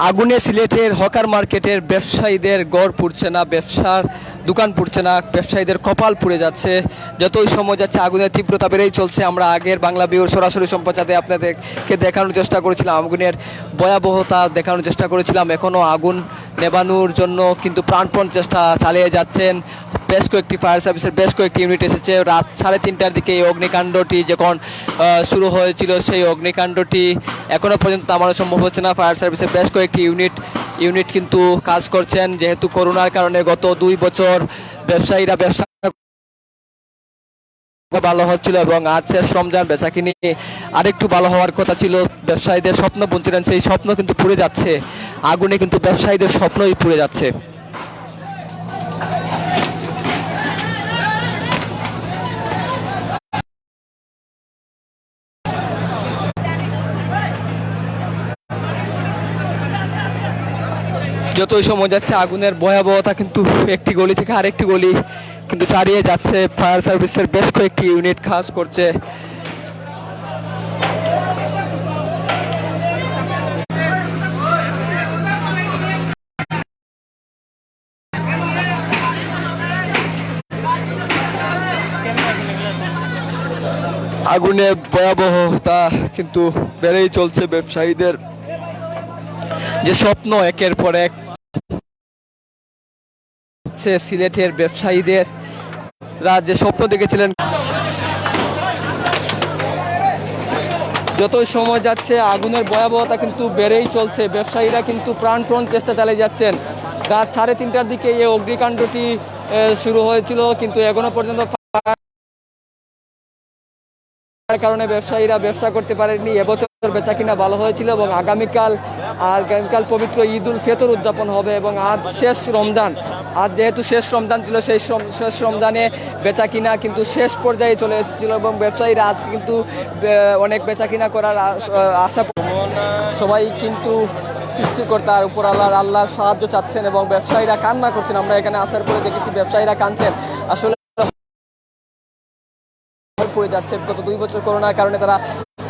আগুনে সিলেটের হকার মার্কেটের ব্যবসায়ীদের গড় পুড়ছে না, ব্যবসার দোকান পুড়ছে না, ব্যবসায়ীদের কপাল পুড়ে যাচ্ছে। যতই সময় যাচ্ছে আগুনের তীব্রতা বেড়েই চলছে। আমরা আগের বাংলা বিউর সরাসরি সম্প্রচারে আপনাদেরকে দেখানোর চেষ্টা করেছিলাম, আগুনের ভয়াবহতা দেখানোর চেষ্টা করেছিলাম। এখনও আগুন নেভানোর জন্য কিন্তু প্রাণপণ চেষ্টা চালিয়ে যাচ্ছেন বেশ কয়েকটি ফায়ার সার্ভিসের বেশ কয়েকটি ইউনিট এসেছে। রাত 3:30টার দিকে এই অগ্নিকাণ্ডটি যখন শুরু হয়েছিল, সেই অগ্নিকাণ্ডটি এখনও পর্যন্ত থামানো সম্ভব হচ্ছে না। ফায়ার সার্ভিসের বেশ কয়েকটি ইউনিট কিন্তু কাজ করছেন, যেহেতু করোনার কারণে গত 2 বছর ব্যবসায়ীরা ব্যবসা ভালো হচ্ছিল এবং আজ শেষ রমজান, বেচাকিনি আরেকটু ভালো হওয়ার কথা ছিল। ব্যবসায়ীদের স্বপ্ন বুনছিলেন, সেই স্বপ্ন কিন্তু পুড়ে যাচ্ছে আগুনে, কিন্তু ব্যবসায়ীদের স্বপ্নই পুড়ে যাচ্ছে। যতই সময় যাচ্ছে আগুনের ভয়াবহতা কিন্তু একটি গলি থেকে আরেকটি গলি কিন্তু ছাড়িয়ে যাচ্ছে। ফায়ার সার্ভিসের বেশ কয়েকটি ইউনিট কাজ করছে। আগুনের ভয়াবহতা কিন্তু বেড়েই চলছে। ব্যবসায়ীদের যে স্বপ্ন একের পর এক, সিলেটের ব্যবসায়ীদের যে স্বপ্ন দেখেছিলেন, যতই সময় যাচ্ছে আগুনের ভয়াবহতা কিন্তু বেড়েই চলছে। ব্যবসায়ীরা কিন্তু প্রাণপণ চেষ্টা চালিয়ে যাচ্ছেন। রাত 3:30টার দিকে এই অগ্নিকাণ্ডটি শুরু হয়েছিল, কিন্তু এখনো পর্যন্ত কারণে ব্যবসায়ীরা ব্যবসা করতে পারেননি। এবছর বেচাকিনা ভালো হয়েছিল এবং আগামীকাল পবিত্র ঈদ উল ফিতর উদযাপন হবে এবং আজ শেষ রমজান। আজ যেহেতু শেষ রমজান ছিল, সেই শেষ রমজানে বেচাকিনা কিন্তু শেষ পর্যায়ে চলে এসেছিল এবং ব্যবসায়ীরা আজ কিন্তু অনেক বেচাকিনা করার আশা, সবাই কিন্তু সৃষ্টিকর্তার উপর আল্লাহর সাহায্য চাচ্ছেন এবং ব্যবসায়ীরা কান্না করছেন। আমরা এখানে আসার পরে দেখেছি ব্যবসায়ীরা কাঁদছেন। আসলে পড়ে যাচ্ছে, গত 2 বছর করোনার কারণে তারা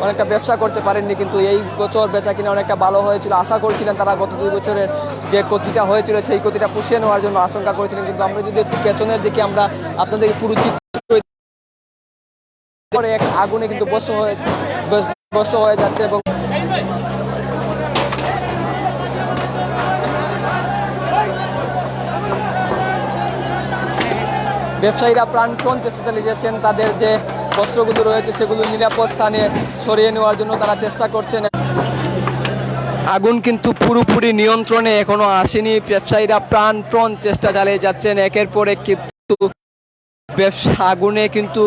অনেকটা ব্যবসা করতে পারেননি, কিন্তু এই বছর বেচাকিনা অনেকটা ভালো হয়েছিল। আশা করছিলেন তারা গত 2 বছরের যে ক্ষতিটা হয়েছিল সেই ক্ষতিটা পুষিয়ে নেওয়ার জন্য আশঙ্কা করেছিলেন। কিন্তু আমরা যদি একটু পেছনের দিকে আমরা আপনাদের পুরো চিত্র, এক আগুনে কিন্তু বশ হয়ে যাচ্ছে এবং ব্যবসায়ীরা প্রাণপণ চেষ্টা চালিয়ে যাচ্ছেন। তাদের যে বস্ত্রগুলো রয়েছে সেগুলো নিরাপদ স্থানে সরিয়ে নেওয়ার জন্য তারা চেষ্টা করছেন। আগুন কিন্তু পুরোপুরি নিয়ন্ত্রণে এখনো আসেনি। ব্যবসায়ীরা প্রাণপণ চেষ্টা চালিয়ে যাচ্ছেন একের পর এক, কিন্তু আগুনে কিন্তু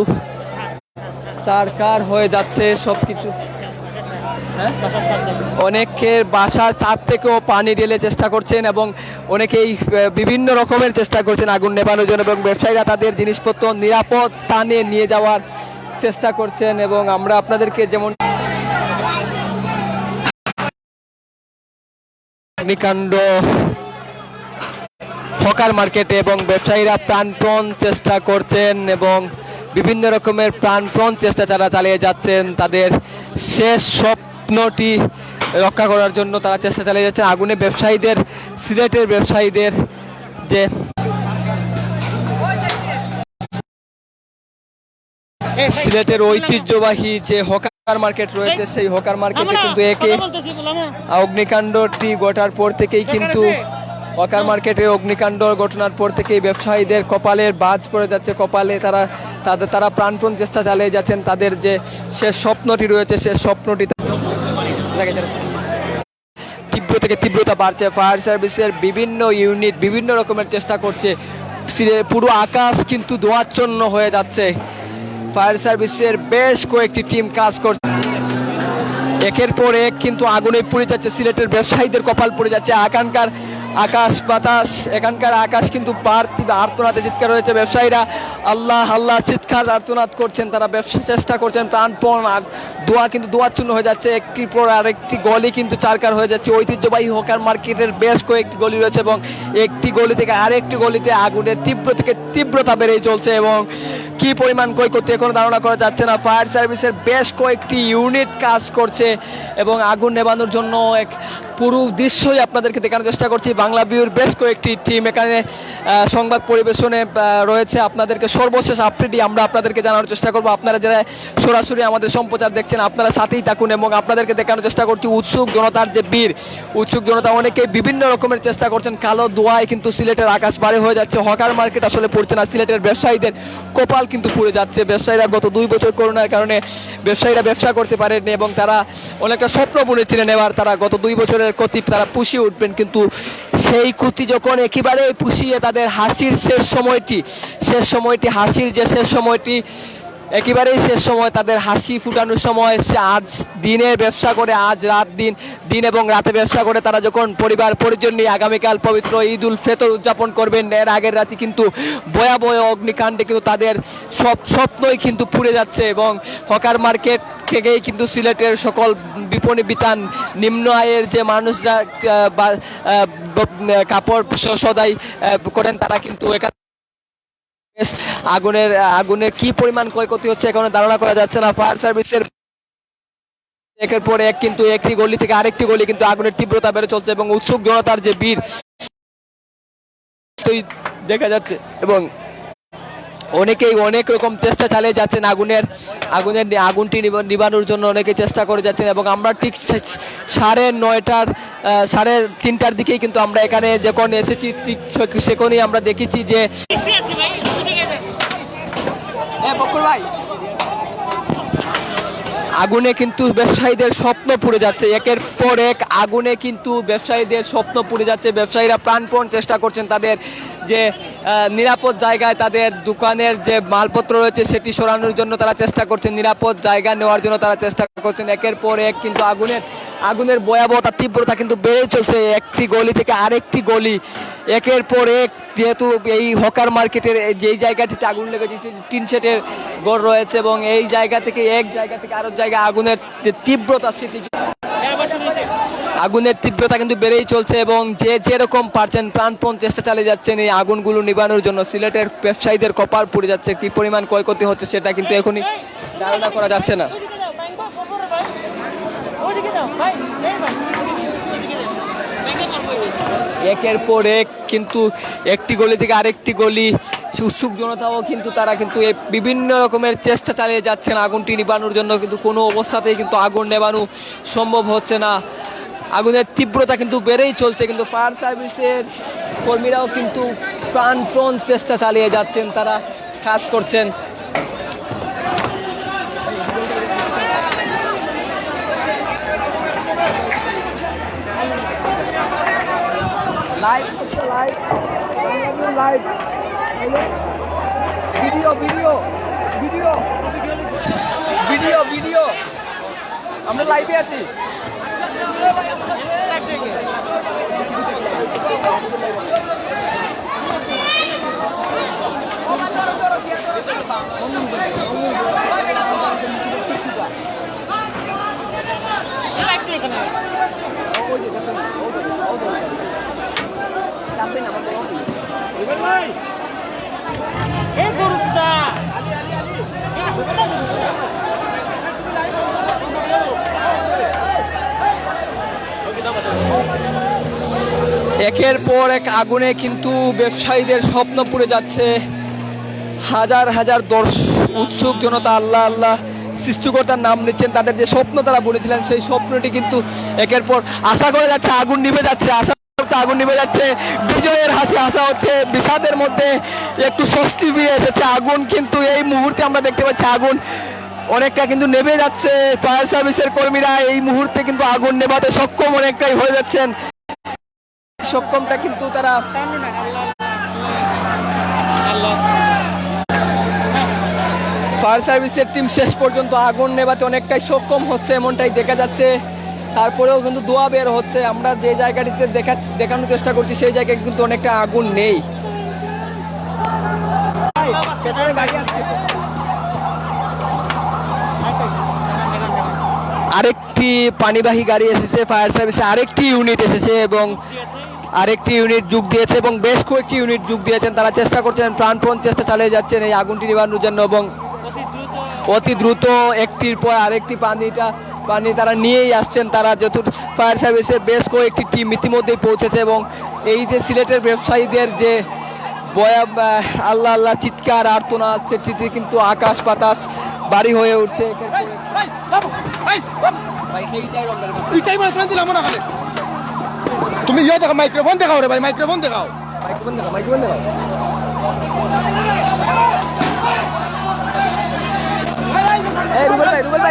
চারকার হয়ে যাচ্ছে সবকিছু। অনেকের বাসার ছাদ থেকেও পানি ঢেলে চেষ্টা করছেন এবং অনেকেই বিভিন্ন রকমের চেষ্টা করছেন আগুন নেভানোর জন্য এবং ব্যবসায়ীরা তাদের জিনিসপত্র নিরাপদ স্থানে নিয়ে যাওয়ার চেষ্টা করছেন। এবং আমরা আপনাদেরকে যেমন অগ্নিকাণ্ড হকার মার্কেটে এবং ব্যবসায়ীরা প্রাণপণ চেষ্টা করছেন এবং বিভিন্ন রকমের প্রাণপণ চেষ্টা চালিয়ে যাচ্ছেন তাদের শেষ স্বপ্নটি রক্ষা করার জন্য। তারা চেষ্টা চালিয়ে যাচ্ছেন আগুনে ব্যবসায়ীদের, সিলেটের ব্যবসায়ীদের যে সিলেটের ঐতিহ্যবাহী যে হকার মার্কেট রয়েছে, সেই হকার মার্কেটে কিন্তু অগ্নিকাণ্ডটি ঘটার পর থেকেই কিন্তু হকার মার্কেটে অগ্নিকাণ্ড ঘটনার পর থেকেই ব্যবসায়ীদের কপালের বাজ পড়ে যাচ্ছে। কপালে তারা প্রাণপণ চেষ্টা চালিয়ে যাচ্ছেন তাদের যে শেষ স্বপ্নটি রয়েছে, শেষ স্বপ্নটি তীব্র থেকে তীব্রতা বাড়ছে। ফায়ার সার্ভিসের বিভিন্ন ইউনিট বিভিন্ন রকমের চেষ্টা করছে। পুরো আকাশ কিন্তু ধোঁয়াচ্ছন্ন হয়ে যাচ্ছে। ফায়ার সার্ভিসের বেশ কয়েকটি টিম কাজ করছে, একের পর এক কিন্তু আগুনে পুড়ে যাচ্ছে। সিলেটের ব্যবসায়ীদের কপাল পুড়ে যাচ্ছে। এখানকার আকাশ কিন্তু আর্তনাদে চিৎকার হয়েছে। ব্যবসায়ীরা আল্লাহ আল্লাহ চিৎকার আর্তনাদ করছেন, তারা ব্যবসা চেষ্টা করছেন প্রাণপণ। ধোঁয়া কিন্তু ধোঁয়াচ্ছন্ন হয়ে যাচ্ছে। একটির পর আরেকটি গলি কিন্তু চারকার হয়ে যাচ্ছে। ঐতিহ্যবাহী হকার মার্কেটের বেশ কয়েকটি গলি রয়েছে এবং একটি গলি থেকে আরেকটি গলিতে আগুনের তীব্র থেকে তীব্রতা বেড়েই চলছে এবং কি পরিমাণ ক্ষয়ক্ষতি এখনো ধারণা করা যাচ্ছে না। ফায়ার সার্ভিসের বেশ কয়েকটি ইউনিট কাজ করছে এবং আগুন নেভানোর জন্য এক পুরো দৃশ্যই আপনাদেরকে দেখানোর চেষ্টা করছি। বাংলা বিউর বেশ কয়েকটি টিম এখানে সংবাদ পরিবেশনে রয়েছে। আপনাদেরকে সর্বশেষ আপডেটই আমরা আপনাদেরকে জানানোর চেষ্টা করব। আপনারা যারা সরাসরি আমাদের সম্প্রচার দেখছেন আপনারা সাথেই থাকুন এবং আপনাদেরকে দেখানোর চেষ্টা করছি উৎসুক জনতার যে বীর। উৎসুক জনতা অনেকেই বিভিন্ন রকমের চেষ্টা করছেন। কালো দোয়ায় কিন্তু সিলেটের আকাশ বাড়ি হয়ে যাচ্ছে। হকার মার্কেট আসলে পড়ছে না, সিলেটের ব্যবসায়ীদের কপাল কিন্তু পুড়ে যাচ্ছে। ব্যবসায়ীরা গত 2 বছর করোনার কারণে ব্যবসায়ীরা ব্যবসা করতে পারেননি এবং তারা অনেকটা স্বপ্ন বুনেছিলেন এবার তারা গত 2 বছরের ক্ষতি তারা পুষিয়ে উঠবেন, কিন্তু সেই ক্ষতি যখন একেবারে পুষিয়ে তাদের হাসির শেষ সময়টি হাসির যে শেষ সময়টি একেবারেই শেষ সময়, তাদের হাসি ফুটানোর সময়, সে আজ দিনে ব্যবসা করে, আজ দিন এবং রাতে ব্যবসা করে তারা যখন পরিবার পরিজন নিয়ে আগামীকাল পবিত্র ঈদ উল ফিতর উদযাপন করবেন, এর আগের রাতে কিন্তু ভয়াবহ অগ্নিকাণ্ডে কিন্তু তাদের সব স্বপ্নই কিন্তু পুড়ে যাচ্ছে। এবং হকার মার্কেট থেকেই কিন্তু সিলেটের সকল বিপণী বিতান নিম্ন আয়ের যে মানুষরা কাপড় সদাই করেন তারা কিন্তু এখানে আগুনের কি পরিমাণ ক্ষয়ক্ষতি হচ্ছে এখনো ধারণা করা যাচ্ছে না। ফায়ার সার্ভিসের একের পর এক কিন্তু একটি গলি থেকে আরেকটি গলি কিন্তু আগুনের তীব্রতা বেড়ে চলছে এবং উৎসুক জনতার যে বীর দেখা যাচ্ছে এবং অনেকেই অনেক রকম চেষ্টা চালিয়ে যাচ্ছেন আগুনটি নিবানোর জন্য অনেকে চেষ্টা করে যাচ্ছেন। এবং আমরা ঠিক 3:30টার দিকেই কিন্তু আমরা এখানে যখন এসেছি ঠিক সেখানেই আমরা দেখেছি যে আগুনে কিন্তু ব্যবসায়ীদের স্বপ্ন পুড়ে যাচ্ছে। একের পর এক আগুনে কিন্তু ব্যবসায়ীদের স্বপ্ন পুড়ে যাচ্ছে। ব্যবসায়ীরা প্রাণপণ চেষ্টা করছেন তাদের যে নিরাপদ জায়গায় তাদের দোকানের যে মালপত্র রয়েছে সেটি সরানোর জন্য তারা চেষ্টা করছেন, নিরাপদ জায়গা নেওয়ার জন্য তারা চেষ্টা করছেন। একের পর এক কিন্তু আগুনের ভয়াবহতা তীব্রতা কিন্তু বেড়ে চলছে। একটি গলি থেকে আরেকটি গলি একের পর এক, যেহেতু এই হকার মার্কেটের যেই জায়গাটিতে আগুন লেগেছে টিন শেডের ঘর রয়েছে এবং এই জায়গা থেকে আরো জায়গায় আগুনের যে তীব্রতা আগুনের তীব্রতা কিন্তু বেড়েই চলছে এবং যে যেরকম পারছেন প্রাণপণ চেষ্টা চালিয়ে যাচ্ছেন এই আগুনগুলো নিবানোর জন্য। সিলেটের ব্যবসায়ীদের কপাল পুড়ে যাচ্ছে, কি পরিমাণ ক্ষয়ক্ষতি হচ্ছে সেটা কিন্তু এখনই ধারণা করা যাচ্ছে না। একের পর এক কিন্তু একটি গলি থেকে আরেকটি গলি উৎসুক জনতাও কিন্তু তারা কিন্তু বিভিন্ন রকমের চেষ্টা চালিয়ে যাচ্ছেন আগুনটি নিবানোর জন্য, কিন্তু কোনো অবস্থাতেই কিন্তু আগুন নেবানো সম্ভব হচ্ছে না। আগুনের তীব্রতা কিন্তু বেড়েই চলছে, কিন্তু ফায়ার সার্ভিসের কর্মীরাও কিন্তু প্রাণপণ চেষ্টা চালিয়ে যাচ্ছেন, তারা কাজ করছেন। ভিডিও আমরা লাইভে আছি। একের পর এক আগুনে কিন্তু ব্যবসায়ীদের স্বপ্ন পুড়ে যাচ্ছে। হাজার হাজার উৎসুক জনতা আল্লাহ আল্লাহ সৃষ্টিকর্তার নাম নিচ্ছেন, তাদের যে স্বপ্ন তারা বুনেছিলেন সেই স্বপ্নটি কিন্তু একের পর আশা করে যাচ্ছে আগুন নিভে যাচ্ছে, আগুন নিভে যাচ্ছে। বিজয়ের হাসি আসা হচ্ছে, বিষাদের মধ্যে একটু স্বস্তি ফিরে এসেছে। আগুন কিন্তু এই মুহূর্তে আমরা দেখতে পাচ্ছি আগুন অনেকটা কিন্তু নেভে যাচ্ছে। ফায়ার সার্ভিসের কর্মীরা এই মুহূর্তে কিন্তু আগুন নেভাতে সক্ষম অনেকটাই হয়ে যাচ্ছেন। সক্ষমটা কিন্তু তারা ফায়ার সার্ভিসের টিম শেষ পর্যন্ত আগুন নেভাতে অনেকটাই সক্ষম হচ্ছে এমনটাই দেখা যাচ্ছে। তারপরেও কিন্তু ধোঁয়া বের হচ্ছে। আমরা যে জায়গাটিতে দেখানোর চেষ্টা করছি সেই জায়গায় কিন্তু অনেকটা আগুন নেই। আরেকটি পানিবাহী গাড়ি এসেছে, ফায়ার সার্ভিসে আরেকটি ইউনিট এসেছে এবং আরেকটি ইউনিট যোগ দিয়েছে এবং বেশ কয়েকটি ইউনিট যোগ দিয়েছেন। তারা চেষ্টা করছেন, প্রাণপণ চেষ্টা চালিয়ে যাচ্ছেন এই আগুনটি নিবানোর জন্য এবং অতি দ্রুত একটির পর আরেকটি পানি তারা নিয়েই আসছেন। তারা যত ফায়ার সার্ভিসের বেশ কয়েকটি টিম ইতিমধ্যেই পৌঁছেছে এবং এই যে সিলেটের ব্যবসায়ীদের যে আল্লাহ আল্লাহ চিৎকার আর্তনাদ, সেটি কিন্তু আকাশ বাতাস বাড়ি হয়ে উঠছে। তুমি ইয়ে দেখো, মাইক্রোফোন দেখাও রে ভাই, মাইক্রোফোন দেখাও।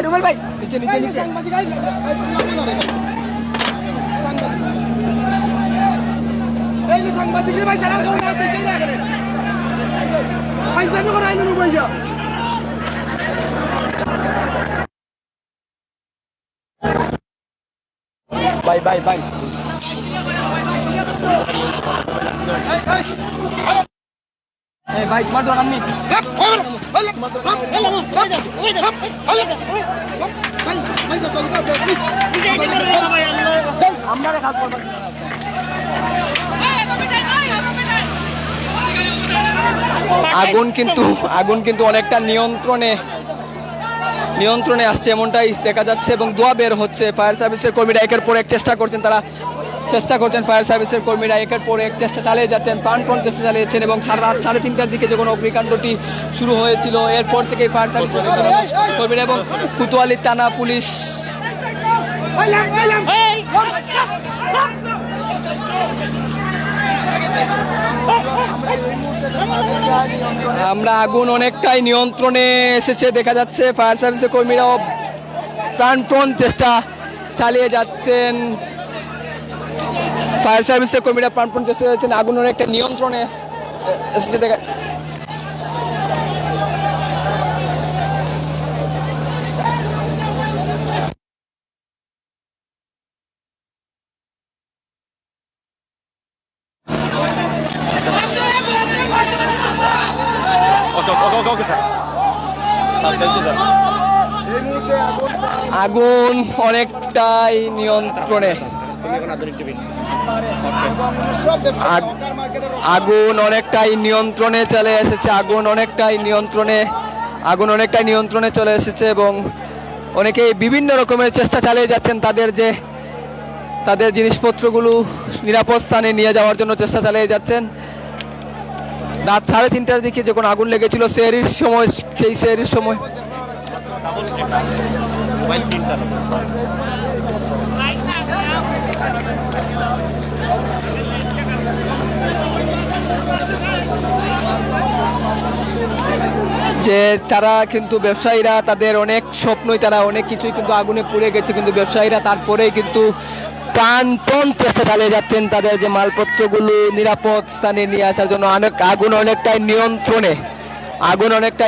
রুবেল ভাই নিচে নিচে নিচে। সাংবাদিকের ভাই জানার কারণে ভাই ভাই ভাই ভাই তোমার দোকান নেই। আগুন কিন্তু অনেকটা নিয়ন্ত্রণে আসছে এমনটাই দেখা যাচ্ছে এবং ধোঁয়া বের হচ্ছে। ফায়ার সার্ভিসের কর্মীরা একের পর এক চেষ্টা করছেন, ফায়ার সার্ভিসের কর্মীরা একের পর এক চেষ্টা চালিয়ে যাচ্ছেন, প্রাণপণ চেষ্টা চালিয়ে যাচ্ছেন এবং রাত 3:30টার দিকে যখন অগ্নিকাণ্ডটি শুরু হয়েছিল এরপর থেকেই ফায়ার সার্ভিসের কর্মীরা এবং কোতোয়ালি থানা পুলিশ আমরা আগুন অনেকটাই নিয়ন্ত্রণে এসেছে দেখা যাচ্ছে। ফায়ার সার্ভিসের কর্মীরাও প্রাণপণ চেষ্টা চালিয়ে যাচ্ছেন। ফায়ার সার্ভিসের কর্মীরা প্রাণপণ চেষ্টা চালাচ্ছেন, আগুন অনেকটা নিয়ন্ত্রণে এসেছে দেখা। আগুন অনেকটাই নিয়ন্ত্রণে, আগুন অনেকটাই নিয়ন্ত্রণে চলে এসেছে, আগুন অনেকটাই নিয়ন্ত্রণে চলে এসেছে এবং অনেকেই বিভিন্ন রকমের চেষ্টা চালিয়ে যাচ্ছেন তাদের জিনিসপত্রগুলো নিরাপদ স্থানে নিয়ে যাওয়ার জন্য চেষ্টা চালিয়ে যাচ্ছেন। রাত 3:30টার দিকে যখন আগুন লেগেছিল সেই সেহরির সময় যে তারা কিন্তু ব্যবসায়ীরা তাদের অনেক স্বপ্নই, তারা অনেক কিছুই কিন্তু আগুনে পুড়ে গেছে, কিন্তু ব্যবসায়ীরা তারপরেই কিন্তু প্রাণপণ চেষ্টা চালিয়ে যাচ্ছেন তাদের যে মালপত্রগুলো নিরাপদ স্থানে নিয়ে আসার জন্য। আগুন অনেকটাই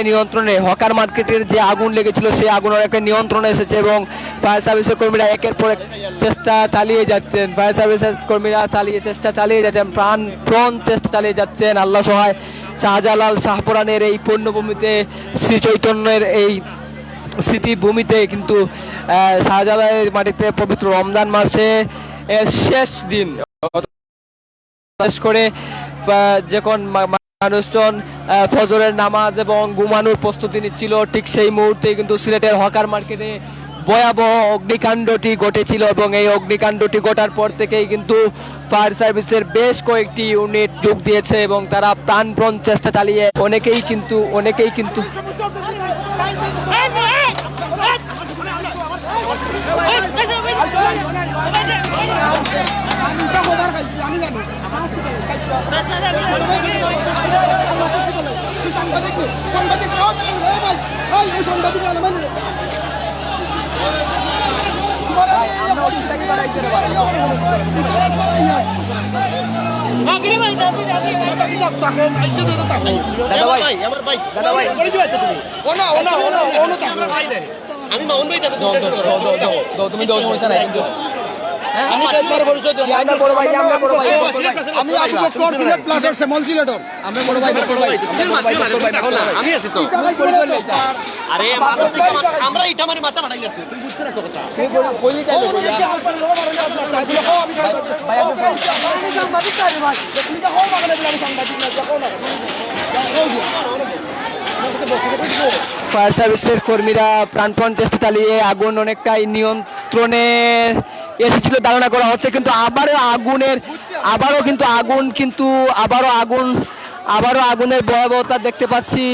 নিয়ন্ত্রণে হকার মার্কেটের যে আগুন লেগেছিল সেই আগুন অনেকটা নিয়ন্ত্রণে এসেছে এবং ফায়ার সার্ভিসের কর্মীরা একের পর এক চেষ্টা চালিয়ে যাচ্ছেন। ফায়ার সার্ভিসের কর্মীরা চেষ্টা চালিয়ে যাচ্ছেন, প্রাণপণ চেষ্টা চালিয়ে যাচ্ছেন। আল্লাহ সহায়, শাহজালাল শাহপুরানের এই পূর্ণভূমিতে, শ্রী চৈতন্যের এই স্মৃতিভূমিতে কিন্তু শাহজালালের মাটিতে পবিত্র রমজান মাসে শেষ দিন, বিশেষ করে যখন মানুষজন ফজরের নামাজ এবং ঘুমানোর প্রস্তুতি নিচ্ছিল, ঠিক সেই মুহূর্তে কিন্তু সিলেটের হকার মার্কেটে ভয়াবহ অগ্নিকাণ্ডটি ঘটেছিল এবং এই অগ্নিকাণ্ডটি ঘটার পর থেকেই কিন্তু ফায়ার সার্ভিসের বেশ কয়েকটি ইউনিট যোগ দিয়েছে এবং তারা প্রাণপণ চেষ্টা চালিয়ে অনেকেই কিন্তু তুমি আমি তো একবার পরিচয় দিলাম আমরা বড় ভাই আমরা বড় ভাই আমি আসলে কর্পোরেট প্লাজার সে মলসিলেটর আমরা বড় ভাই আমি আছি তো আরে আমরা এটা মানে মাথা বাড়াইলে তুই বুঝছ না তো কথা ভাই আপনি ফায়ার সার্ভিসের কর্মীরা প্রাণপণ চেষ্টা চালিয়ে আগুন অনেকটাই নিয়ন্ত্রণে এসেছিল ধারণা করা হচ্ছে, কিন্তু আবারও আগুনের ভয়াবহতা দেখতে পাচ্ছি।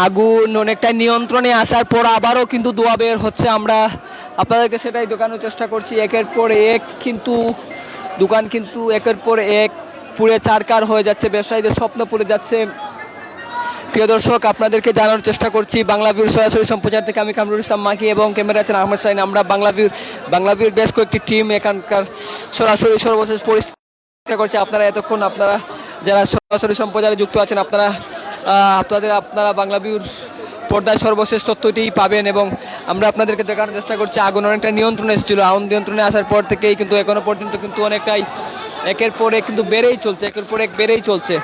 আগুন অনেকটা নিয়ন্ত্রণে আসার পর আবারও কিন্তু ধোঁয়া বের হচ্ছে। আমরা আপনাদেরকে সেটাই দেখানোর চেষ্টা করছি। একের পর এক কিন্তু দোকান কিন্তু একের পর এক পুড়ে চারকার হয়ে যাচ্ছে, ব্যবসায়ীদের স্বপ্ন পুড়ে যাচ্ছে। প্রিয় দর্শক, আপনাদেরকে জানানোর চেষ্টা করছি বাংলা ভিউর সরাসরি সম্প্রচার থেকে আমি কামরুল ইসলাম মাকি এবং ক্যামেরা আছেন আহমদ সাইন। আমরা বাংলা ভিউর বেশ কয়েকটি টিম এখানকার সরাসরি সর্বশেষ পরিস্থিতি করছি। আপনারা যারা সরাসরি সম্প্রচারে যুক্ত আছেন আপনারা বাংলা ভিউর পর্দায় সর্বশেষ তথ্যটি পাবেন এবং আমরা আপনাদেরকে দেখানোর চেষ্টা করছি আগুন অনেকটা নিয়ন্ত্রণে এসেছিল। আগুন নিয়ন্ত্রণে আসার পর থেকেই কিন্তু এখনো পর্যন্ত কিন্তু অনেকটাই একের পর এক কিন্তু বেড়েই চলছে।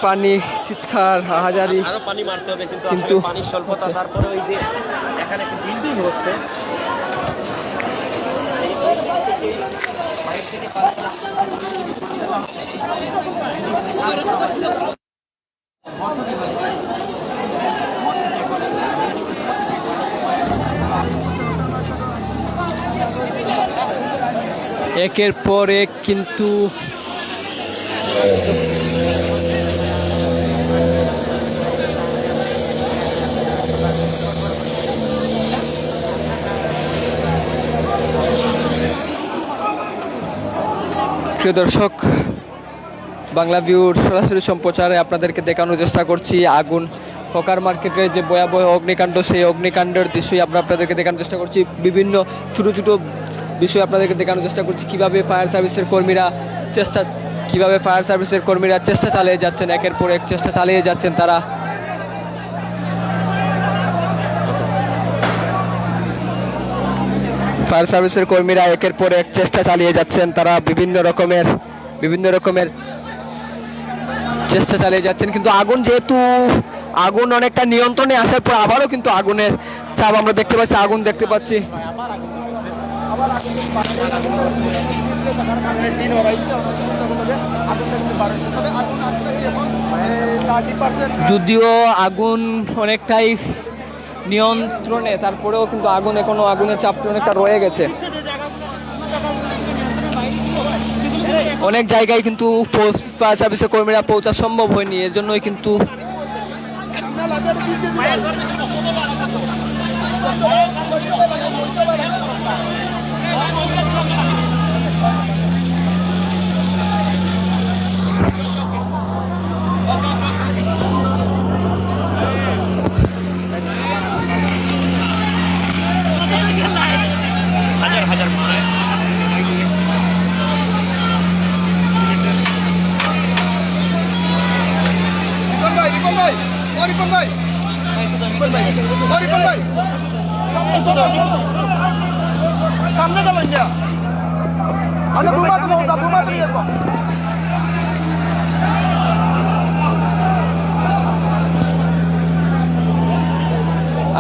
পানি চিৎকার হাজারি, আরো পানি মারতে হবে কিন্তু কিন্তু পানির স্বল্পতা। তারপরে ওই যে এখানে একটা বিল্ডিং হচ্ছে একের পর এক কিন্তু প্রিয় দর্শক, বাংলা ভিউর সরাসরি সম্প্রচারে আপনাদেরকে দেখানোর চেষ্টা করছি আগুন হকার মার্কেটের যে ভয়াবহ অগ্নিকাণ্ড, সেই অগ্নিকাণ্ডের দৃশ্যই আমরা আপনাদেরকে দেখানোর চেষ্টা করছি। বিভিন্ন ছোটো ছোটো বিষয় আপনাদেরকে দেখানোর চেষ্টা করছি কিভাবে ফায়ার সার্ভিসের কর্মীরা চেষ্টা চালিয়ে যাচ্ছেন, একের পর এক চেষ্টা চালিয়ে যাচ্ছেন তারা। ফায়ার সার্ভিসের কর্মীরা একের পর এক চেষ্টা চালিয়ে যাচ্ছেন, তারা বিভিন্ন রকমের চেষ্টা চালিয়ে যাচ্ছেন, কিন্তু আগুন অনেকটা নিয়ন্ত্রণে আসার পর আবারও কিন্তু আগুনের চাপ আমরা দেখতে পাচ্ছি। যদিও আগুন অনেকটাই নিয়ন্ত্রণে, তারপরেও কিন্তু আগুনের চাপটা অনেকটা রয়ে গেছে। অনেক জায়গায় কিন্তু ফায়ার সার্ভিসের কর্মীরা পৌঁছা সম্ভব হয়নি, এর জন্যই কিন্তু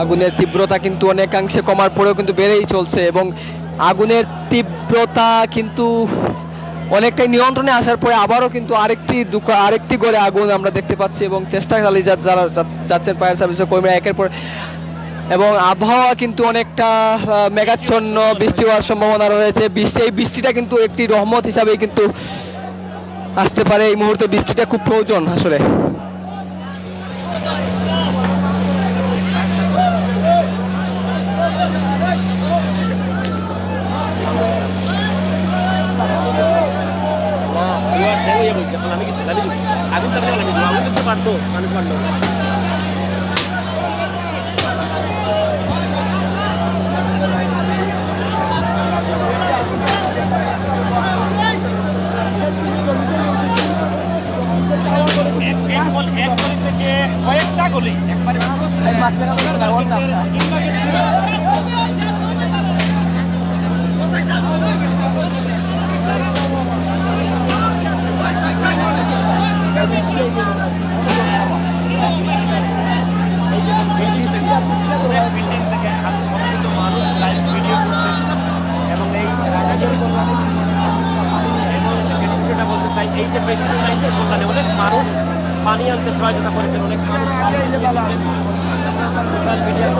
আগুনের তীব্রতা কিন্তু অনেকাংশে কমার পরেও কিন্তু বেড়েই চলছে এবং আগুনের তীব্রতা কিন্তু অনেকটাই নিয়ন্ত্রণে আসার পরে আবারও কিন্তু আরেকটি ঘরে আগুন আমরা দেখতে পাচ্ছি এবং চেষ্টা চালিয়ে যাচ্ছেন ফায়ার সার্ভিসের কর্মীরা একের পর, এবং আবহাওয়া কিন্তু অনেকটা মেঘাচ্ছন্ন, বৃষ্টি হওয়ার সম্ভাবনা রয়েছে। এই বৃষ্টিটা কিন্তু একটি রহমত হিসাবে কিন্তু আসতে পারে। এই মুহূর্তে বৃষ্টিটা খুব প্রয়োজন আসলে। আগুন থাকলে আগুন তো পারতো, মানুষ পারতো। কয়েকটা গলি একবারে বিল্ডিং থেকে মানুষ লাইভ ভিডিও করছে এবং এই বিষয়টা বলতে চাই, এই যে প্রেসিডেন্ট লাইনের কল্যাণে অনেক মানুষ পানি আনতে সহায়তা করেছেন, অনেক মানুষ সোশ্যাল মিডিয়ার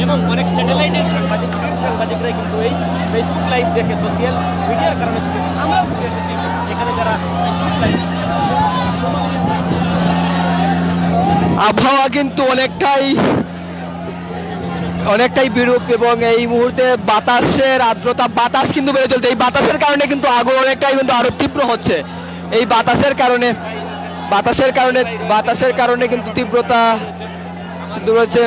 এবং অনেক স্যাটেলাইটের সাংবাদিকরাই কিন্তু এই ফেসবুক লাইভ দেখে সোশ্যাল মিডিয়ার কারণে আমরাও ঘুরে এসেছি এখানে যারা ফেসবুক লাইভ। আবহাওয়া কিন্তু অনেকটাই বিরূপ এবং এই মুহূর্তে বাতাসের আর্দ্রতা, বাতাস কিন্তু বেড়ে চলছে। এই বাতাসের কারণে কিন্তু আগুন অনেকটাই কিন্তু আরো তীব্র হচ্ছে। এই বাতাসের কারণে কিন্তু তীব্রতা কিন্তু রয়েছে।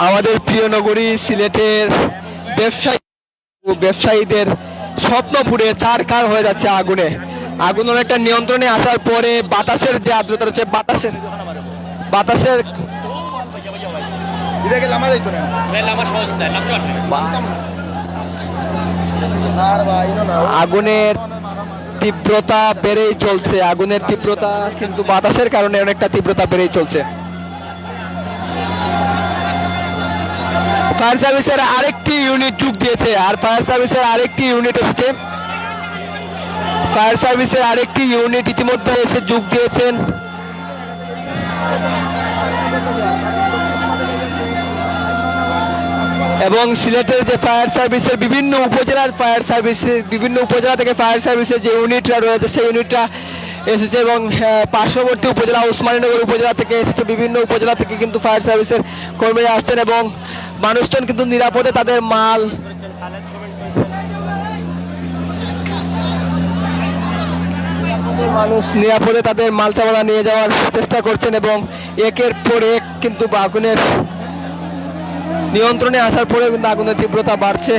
আমাদের প্রিয় নগরী সিলেটের ব্যবসায়ীদের স্বপ্ন পুড়ে চারখার হয়ে যাচ্ছে আগুন অনেকটা নিয়ন্ত্রণে আসার পরে বাতাসের যে আর্দ্রতা রয়েছে, বাতাসের আগুনের তীব্রতা বেড়েই চলছে। আগুনের তীব্রতা কিন্তু বাতাসের কারণে অনেকটা তীব্রতা বেড়েই চলছে। ফায়ার সার্ভিসের আরেকটি ইউনিট যোগ দিয়েছে, আর ফায়ার সার্ভিসের আরেকটি ইউনিট এসেছে। ফায়ার সার্ভিসের আরেকটি ইউনিট ইতিমধ্যে এসে যোগ দিয়েছেন। এবং সিলেটের যে ফায়ার সার্ভিসের বিভিন্ন উপজেলা থেকে ফায়ার সার্ভিসের যে ইউনিটরা রয়েছে সেই ইউনিটরা এসেছে এবং পার্শ্ববর্তী উপজেলা ওসমানীনগর উপজেলা থেকে এসেছে। বিভিন্ন উপজেলা থেকে কিন্তু ফায়ার সার্ভিসের কর্মীরা আসছেন এবং মানুষজন কিন্তু নিরাপদে তাদের মাল সামানা নিয়ে যাওয়ার চেষ্টা করছেন এবং একের পর এক কিন্তু আগুনের নিয়ন্ত্রণে আসার পরে কিন্তু আগুনের তীব্রতা বাড়ছে।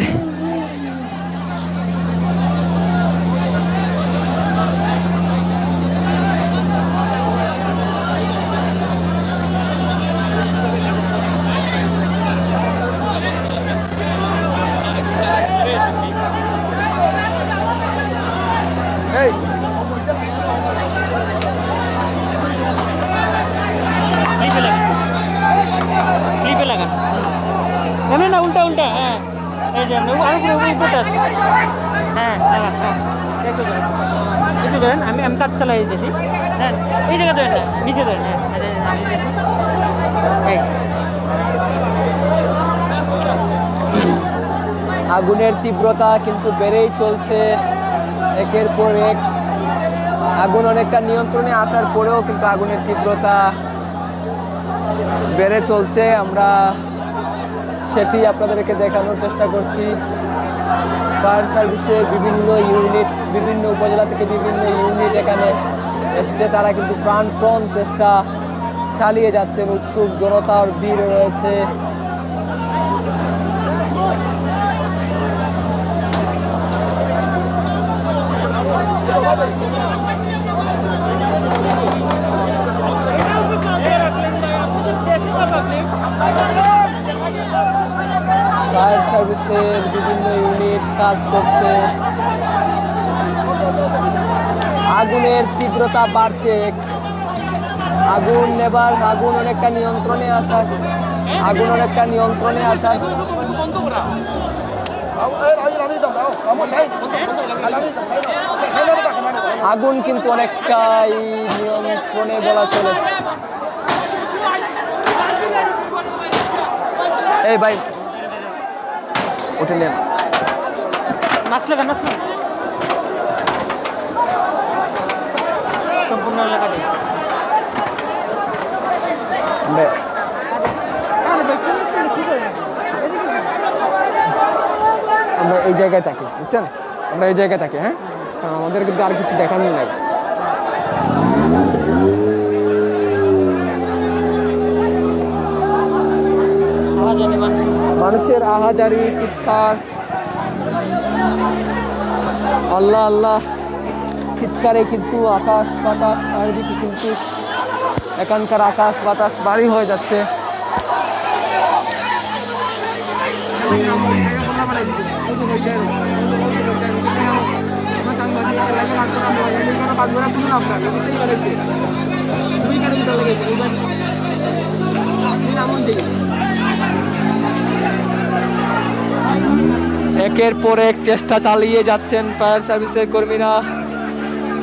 উল্টা উল্টা, হ্যাঁ এই যে হ্যাঁ হ্যাঁ হ্যাঁ একটু ধরেন, আমি কাজ চালাই দিতেছি। হ্যাঁ এই জায়গা ধরেন না, নিচে ধরেন। হ্যাঁ আগুনের তীব্রতা কিন্তু বেড়েই চলছে একের পর এক। আগুন অনেকটা নিয়ন্ত্রণে আসার পরেও কিন্তু আগুনের তীব্রতা বেড়ে চলছে। আমরা সেটি আপনাদেরকে দেখানোর চেষ্টা করছি। ফায়ার সার্ভিসের বিভিন্ন উপজেলা থেকে বিভিন্ন ইউনিট এখানে এসেছে। তারা কিন্তু প্রাণপণ চেষ্টা চালিয়ে যাচ্ছেন। উৎসুক জনতার ভিড় রয়েছে। ফায়ার সার্ভিসের বিভিন্ন ইউনিট কাজ করছে। আগুনের তীব্রতা বাড়ছে, আগুন অনেকটা নিয়ন্ত্রণে আসার আগুন কিন্তু অনেকটাই নিয়ন্ত্রণে বলা চলে। এই ভাই উঠে নেন। সম্পূর্ণ এলাকাটি আমরা এই জায়গায় থাকি, বুঝছেন? আমরা এই জায়গায় থাকি, হ্যাঁ, কারণ আমাদের কিন্তু আর কিছু দেখানোর নাই। মানুষের আহাজারি, চিৎকার, আল্লাহ আল্লাহ চিৎকারে কিন্তু আকাশ বাতাস চারিদিকে কিন্তু এখানকার আকাশ বাতাস ভারী হয়ে যাচ্ছে। একের পর এক চেষ্টা চালিয়ে যাচ্ছেন ফায়ার সার্ভিসের কর্মীরা।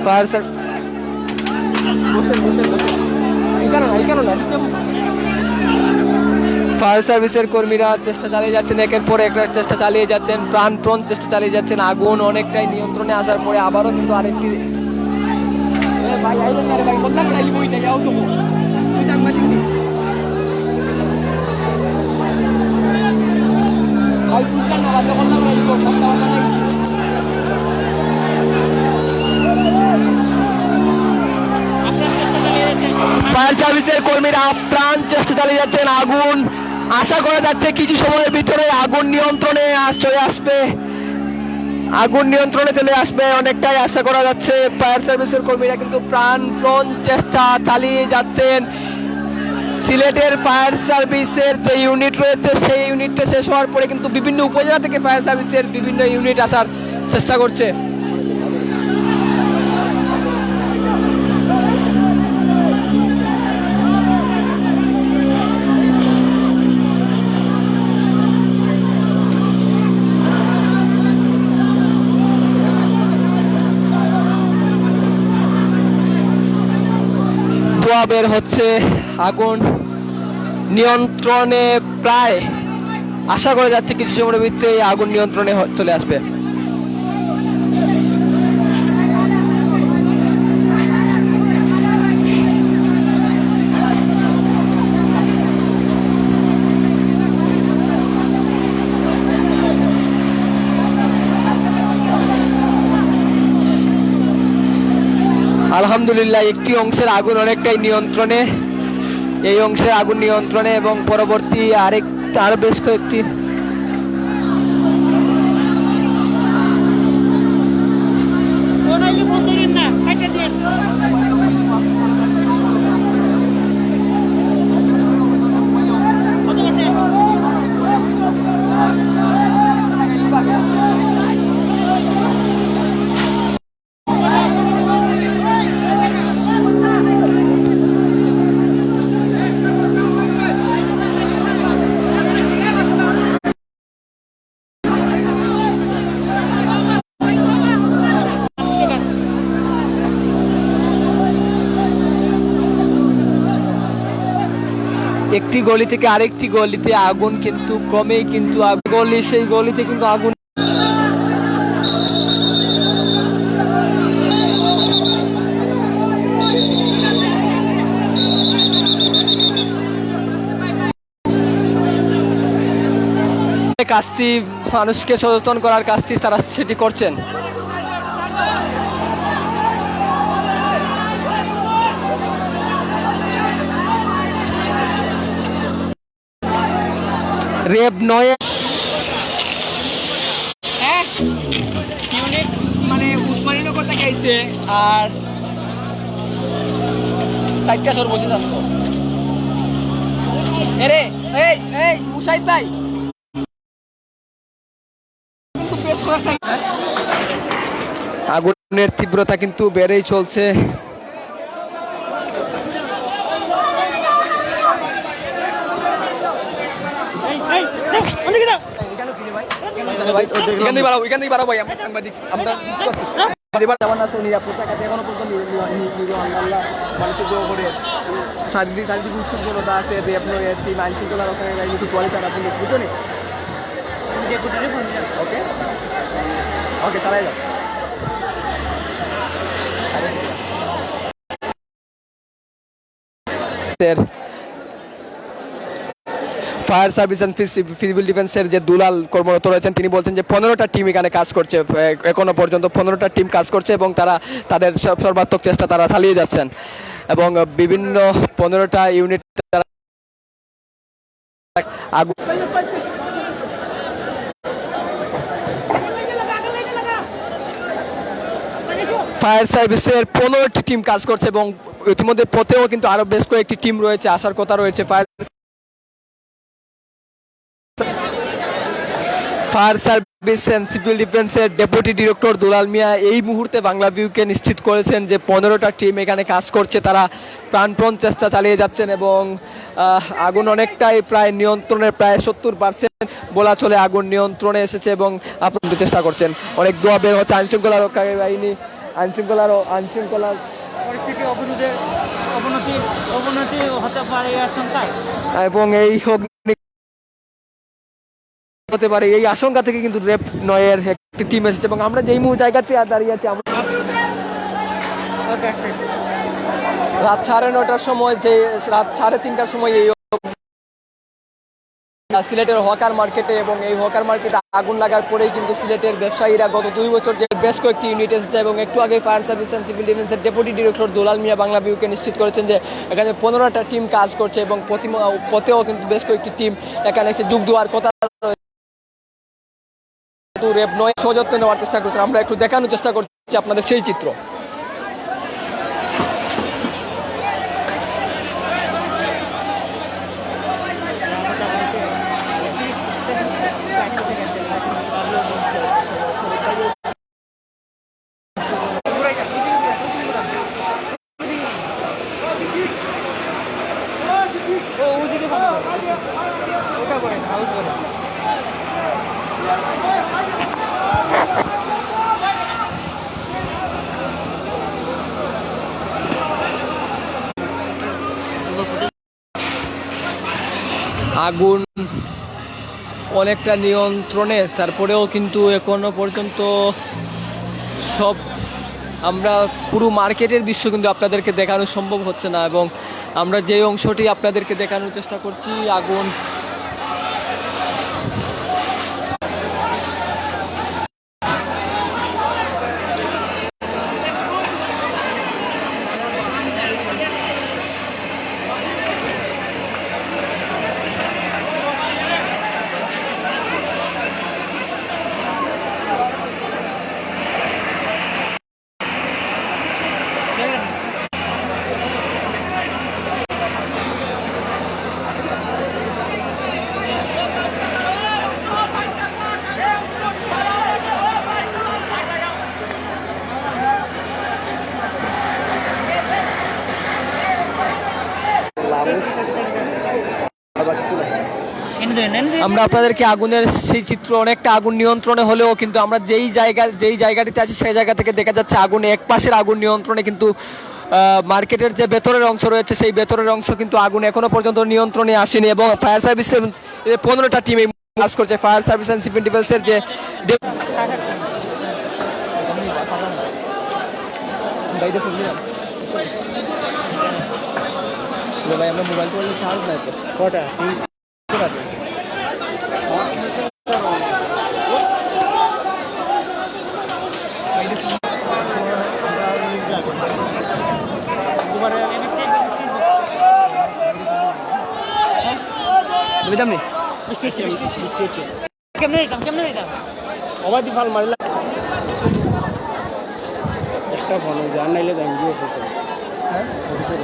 ফায়ার সার্ভিসের কর্মীরা চেষ্টা চালিয়ে যাচ্ছেন, একের পর এক চেষ্টা চালিয়ে যাচ্ছেন, প্রাণপণ চেষ্টা চালিয়ে যাচ্ছেন। আগুন অনেকটাই নিয়ন্ত্রণে আসার পরে আবারও কিন্তু আরেকটি ফায়ার সার্ভিসের কর্মীরা প্রাণ চেষ্টা চালিয়ে যাচ্ছেন। আগুন আশা করা যাচ্ছে কিছু সময়ের ভিতরে আগুন নিয়ন্ত্রণে চলে আসবে, অনেকটাই আশা করা যাচ্ছে। ফায়ার সার্ভিসের কর্মীরা কিন্তু প্রাণপণ চেষ্টা চালিয়ে যাচ্ছেন। সিলেটের ফায়ার সার্ভিসের যে ইউনিট রয়েছে সেই ইউনিটটা শেষ হওয়ার পরে কিন্তু বিভিন্ন উপজেলা থেকে ফায়ার সার্ভিসের বিভিন্ন ইউনিট আসার চেষ্টা করছে। ধোঁয়া বের হচ্ছে, আগুন নিয়ন্ত্রণে প্রায় আশা করা যাচ্ছে কিছু সময়ের ভিতরে আগুন নিয়ন্ত্রণে চলে আসবে। আলহামদুলিল্লাহ একটি অংশের আগুন অনেকটাই নিয়ন্ত্রণে, এই অংশের আগুন নিয়ন্ত্রণে এবং পরবর্তী আরো বেশ কয়েকটি একটি গলি থেকে আরেকটি গলিতে আগুন কিন্তু কমেই কিন্তু সেই গলিতে কিন্তু আগুন কাজটি মানুষকে সচেতন করার কাজটি তারা সেটি করছেন। রেপ নয় ইউনিট মানে উসমানীনগর থেকে আইছে হয়েছে আর 60টা সর্বশেষ আসতো। এরে এই এই মুসাইদ ভাই কিন্তু বেশ কয়েকটা আগুনের তীব্রতা কিন্তু বেড়েই চলছে। ওকে চালাই যাও। ফায়ার সার্ভিস অ্যান্ড সিভিল ডিফেন্সের যে দুলাল কর্মরত রয়েছেন তিনি বলছেন যে 15টা টিম এখানে কাজ করছে, এখনো পর্যন্ত 15টা টিম কাজ করছে এবং তারা তাদের সর্বাত্মক চেষ্টা তারা চালিয়ে যাচ্ছেন এবং বিভিন্ন 15টা ইউনিট ফায়ার সার্ভিসের 15টি টিম কাজ করছে এবং ইতিমধ্যে পথেও কিন্তু আরো বেশ কয়েকটি টিম রয়েছে, আসার কথা রয়েছে। ফায়ার সার্ভিস অ্যান্ড সিভিল ডিফেন্সের ডেপুটি ডিরেক্টর দুলাল মিয়া এই মুহূর্তে বাংলা ভিউকে নিশ্চিত করেছেন যে 15টা টিম এখানে কাজ করছে, তারা প্রাণপণ চেষ্টা চালিয়ে যাচ্ছেন এবং আগুন অনেকটাই প্রায় নিয়ন্ত্রণের প্রায় 70% বলা চলে আগুন নিয়ন্ত্রণে এসেছে এবং আপনাদের চেষ্টা করছেন। অনেক দোয়া বের হচ্ছে, আইনশৃঙ্খলা রক্ষাকারী বাহিনী আইনশৃঙ্খলার পরিস্থিতি অবনতি হতে পারে আশঙ্কায় এবং এই হতে পারে এই আশঙ্কা থেকে কিন্তু রেপ নয়ের একটি টিম এসেছে এবং আমরা যেই জায়গাতে দাঁড়িয়ে আছি আমরা রাত 9:30টার সময় যে রাত 3:30টার সময় এই সিলেটের হকার মার্কেটে এবং এই হকার মার্কেটে আগুন লাগার পরেই কিন্তু সিলেটের ব্যবসায়ীরা গত 2 বছর যে বেশ কয়েকটি ইউনিট এসেছে এবং একটু আগে ফায়ার সার্ভিস অ্যান্ড সিভিল ডিফেন্সের ডেপুটি ডিরেক্টর দুলাল মিয়া বাংলা ভিউকে নিশ্চিত করেছেন যে এখানে 15টা টিম কাজ করছে এবং পথেও কিন্তু বেশ কয়েকটি টিম এখানে এসে যোগ দেওয়ার কথা রেপ নয় সযত্ন নেওয়ার চেষ্টা করছেন। আমরা একটু দেখানোর চেষ্টা করছি আপনাদের সেই চিত্র। আগুন অনেকটা নিয়ন্ত্রণে, তারপরেও কিন্তু এখনো পর্যন্ত সব আমরা পুরো মার্কেটের দৃশ্য কিন্তু আপনাদেরকে দেখানো সম্ভব হচ্ছে না এবং আমরা যে অংশটি আপনাদেরকে দেখানোর চেষ্টা করছি আগুন আমরা আপনাদেরকে আগুনের সেই চিত্র অনেকটা আগুন নিয়ন্ত্রণে হলেও কিন্তু আমরা যেই জায়গাটিতে আছি সেই জায়গা থেকে দেখা যাচ্ছে আগুন এক পাশের আগুন নিয়ন্ত্রণে কিন্তু মার্কেটের যে ভেতরের অংশ রয়েছে সেই ভেতরের অংশ কিন্তু আগুন এখনো পর্যন্ত নিয়ন্ত্রণে আসেনি এবং ফায়ার সার্ভিসের 15টা টিম কাজ করছে। ফায়ার সার্ভিস অ্যান্ড সিভিল ডিফেন্সের যে ভাই আমরা মোবাইল করলে চার্জ নাই তো কটা বুঝলাম নি কেমনে দিতাম অবাধি ফাল মারিলা একটা ফোন আর নাইলে ব্যাংক দিয়ে হ্যাঁ অফিসে